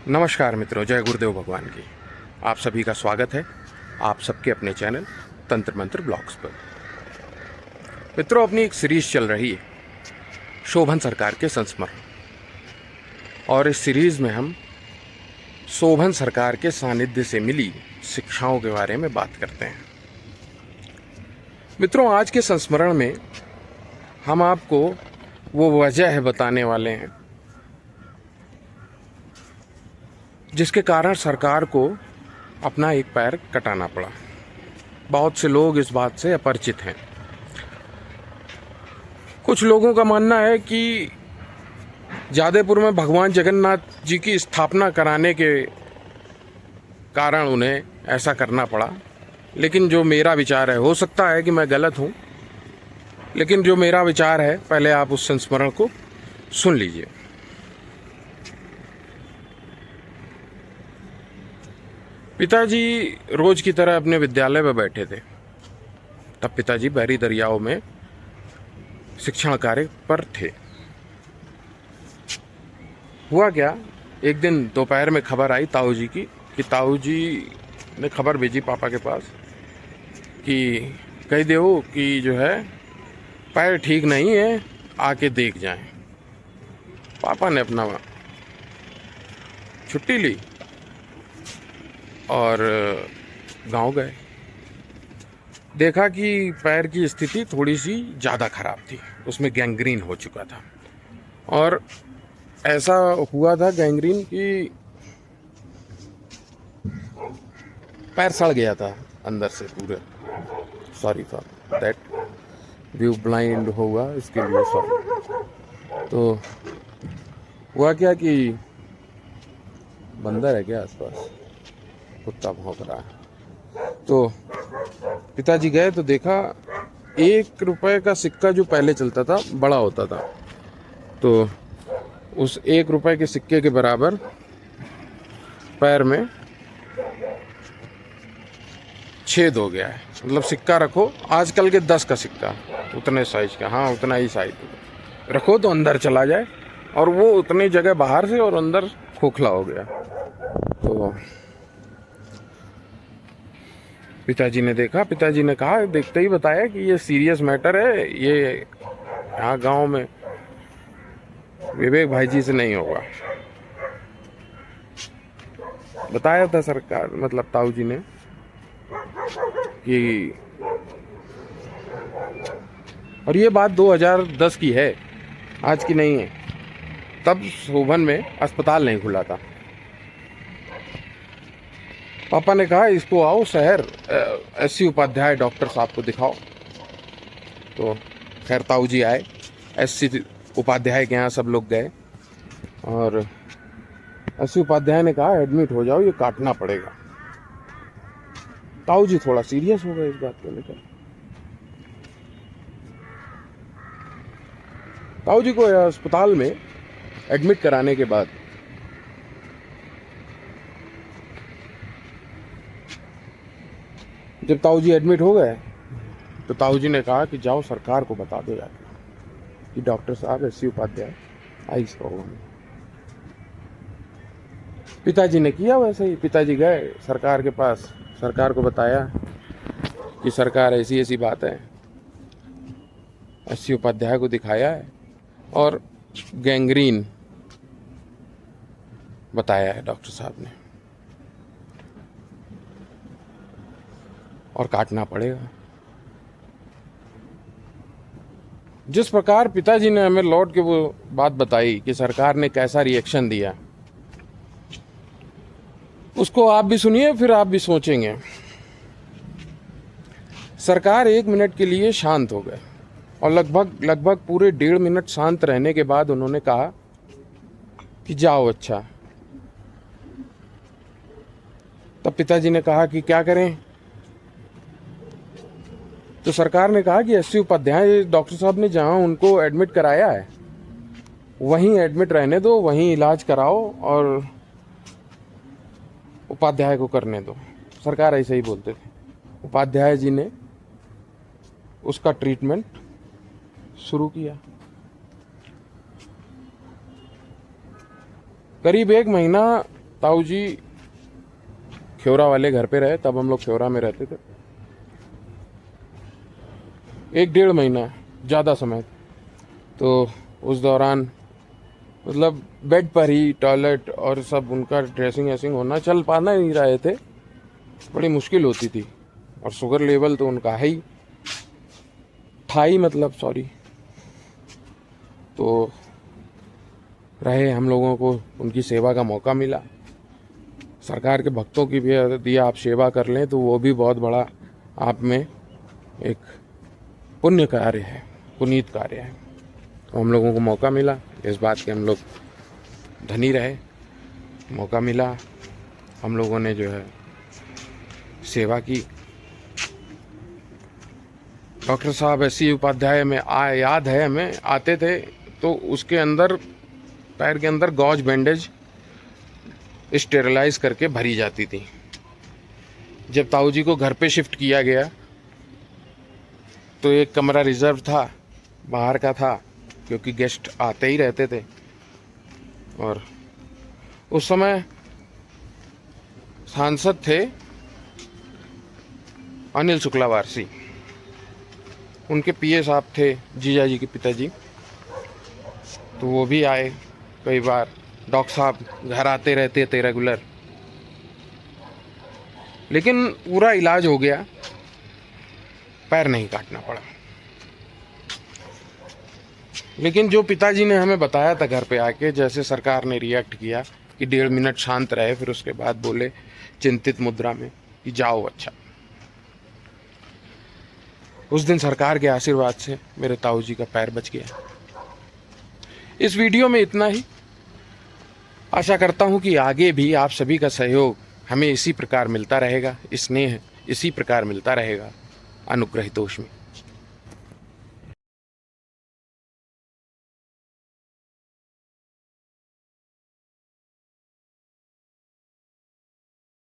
नमस्कार मित्रों, जय गुरुदेव भगवान की। आप सभी का स्वागत है आप सबके अपने चैनल तंत्र मंत्र ब्लॉग्स पर। मित्रों, अपनी एक सीरीज चल रही है शोभन सरकार के संस्मरण, और इस सीरीज में हम शोभन सरकार के सानिध्य से मिली शिक्षाओं के बारे में बात करते हैं। मित्रों, आज के संस्मरण में हम आपको वो वजह बताने वाले हैं जिसके कारण सरकार को अपना एक पैर कटाना पड़ा। बहुत से लोग इस बात से अपरिचित हैं। कुछ लोगों का मानना है कि जादवपुर में भगवान जगन्नाथ जी की स्थापना कराने के कारण उन्हें ऐसा करना पड़ा। लेकिन जो मेरा विचार है, हो सकता है कि मैं गलत हूँ, लेकिन जो मेरा विचार है, पहले आप उस संस्मरण को सुन लीजिए। पिताजी रोज की तरह अपने विद्यालय में बैठे थे। तब पिताजी बहरी दरियाओं में शिक्षण कार्य पर थे। हुआ क्या, एक दिन दोपहर में खबर आई ताऊ जी की कि ताऊ जी ने खबर भेजी पापा के पास कि कह दो कि जो है पैर ठीक नहीं है, आके देख जाएं। पापा ने अपना छुट्टी ली और गांव गए। देखा कि पैर की स्थिति थोड़ी सी ज़्यादा खराब थी, उसमें गैंग्रीन हो चुका था। और ऐसा हुआ था गैंग्रीन कि पैर सड़ गया था अंदर से पूरे। Sorry for that, view blind होगा इसके लिए सॉरी। तो हुआ क्या कि बंदर है क्या आसपास, कुत्ता भौंक रहा है। तो पिताजी गए तो देखा 1 रुपए का सिक्का जो पहले चलता था बड़ा होता था, तो उस 1 रुपए के सिक्के के बराबर पैर में छेद हो गया है। मतलब सिक्का रखो, आजकल के 10 का सिक्का उतने साइज का, हाँ उतना ही साइज रखो तो अंदर चला जाए, और वो उतनी जगह बाहर से और अंदर खोखला हो गया। तो पिताजी ने देखा, पिताजी ने कहा, देखते ही बताया कि ये सीरियस मैटर है, ये यहाँ गांव में विवेक भाई जी से नहीं होगा। बताया था सरकार, मतलब ताऊ जी ने, कि और ये बात 2010 की है, आज की नहीं है। तब शोभन में अस्पताल नहीं खुला था। पापा ने कहा इसको आओ शहर, एससी उपाध्याय डॉक्टर साहब को दिखाओ। तो खैर ताऊ जी आए, एससी उपाध्याय के यहाँ सब लोग गए, और एससी उपाध्याय ने कहा एडमिट हो जाओ, ये काटना पड़ेगा। ताऊ जी थोड़ा सीरियस हो गए इस बात को लेकर। ताऊ जी को अस्पताल में एडमिट कराने के बाद जब ताऊ जी एडमिट हो गए तो ताऊ जी ने कहा कि जाओ सरकार को बता दो जाके कि डॉक्टर साहब एससी उपाध्याय आइस प्रॉब्लम है। पिताजी ने किया वैसे ही। पिताजी गए सरकार के पास, सरकार को बताया कि सरकार ऐसी ऐसी बात है, एससी उपाध्याय को दिखाया है और गैंग्रीन बताया है डॉक्टर साहब ने, और काटना पड़ेगा। जिस प्रकार पिताजी ने हमें लौट के वो बात बताई कि सरकार ने कैसा रिएक्शन दिया, उसको आप भी सुनिए, फिर आप भी सोचेंगे। सरकार 1 मिनट के लिए शांत हो गए, और लगभग पूरे 1.5 मिनट शांत रहने के बाद उन्होंने कहा कि जाओ। अच्छा, तब पिताजी ने कहा कि क्या करें। तो सरकार ने कहा कि एससी उपाध्याय डॉक्टर साहब ने जहां उनको एडमिट कराया है वहीं एडमिट रहने दो, वहीं इलाज कराओ, और उपाध्याय को करने दो। सरकार ऐसे ही बोलते थे। उपाध्याय जी ने उसका ट्रीटमेंट शुरू किया। करीब 1 महीना ताऊ जी ख्योरा वाले घर पे रहे, तब हम लोग ख्योरा में रहते थे। 1 डेढ़ महीना ज़्यादा समय, तो उस दौरान मतलब बेड पर ही टॉयलेट और सब उनका ड्रेसिंग वेसिंग होना, चल पाना नहीं रहे थे, बड़ी मुश्किल होती थी। और शुगर लेवल तो उनका है ही था ही, मतलब सॉरी। तो रहे, हम लोगों को उनकी सेवा का मौका मिला। सरकार के भक्तों की भी यदि आप सेवा कर लें तो वो भी बहुत बड़ा आप में एक पुण्य कार्य है, पुनीत कार्य है। तो हम लोगों को मौका मिला, इस बात के हम लोग धनी रहे। मौका मिला, हम लोगों ने जो है सेवा की। डॉक्टर साहब ऐसी उपाध्याय में याद है हमें आते थे तो उसके अंदर पैर के अंदर गॉज बैंडेज स्टेरलाइज करके भरी जाती थी। जब ताऊ जी को घर पे शिफ्ट किया गया तो एक कमरा रिजर्व था, बाहर का था, क्योंकि गेस्ट आते ही रहते थे। और उस समय सांसद थे अनिल शुक्ला वारसी, उनके पीए साहब थे जीजा जी के पिताजी, तो वो भी आए कई बार। डॉक्टर साहब घर आते रहते थे रेगुलर, लेकिन पूरा इलाज हो गया, पैर नहीं काटना पड़ा। लेकिन जो पिताजी ने हमें बताया था घर पे आके, जैसे सरकार ने रिएक्ट किया कि 1.5 मिनट शांत रहे, फिर उसके बाद बोले चिंतित मुद्रा में कि जाओ अच्छा। उस दिन सरकार के आशीर्वाद से मेरे ताऊ जी का पैर बच गया। इस वीडियो में इतना ही। आशा करता हूँ कि आगे भी आप सभी का सहयोग हमें इसी प्रकार मिलता रहेगा, स्नेह इसी प्रकार मिलता रहेगा अनुग्रहितोष में।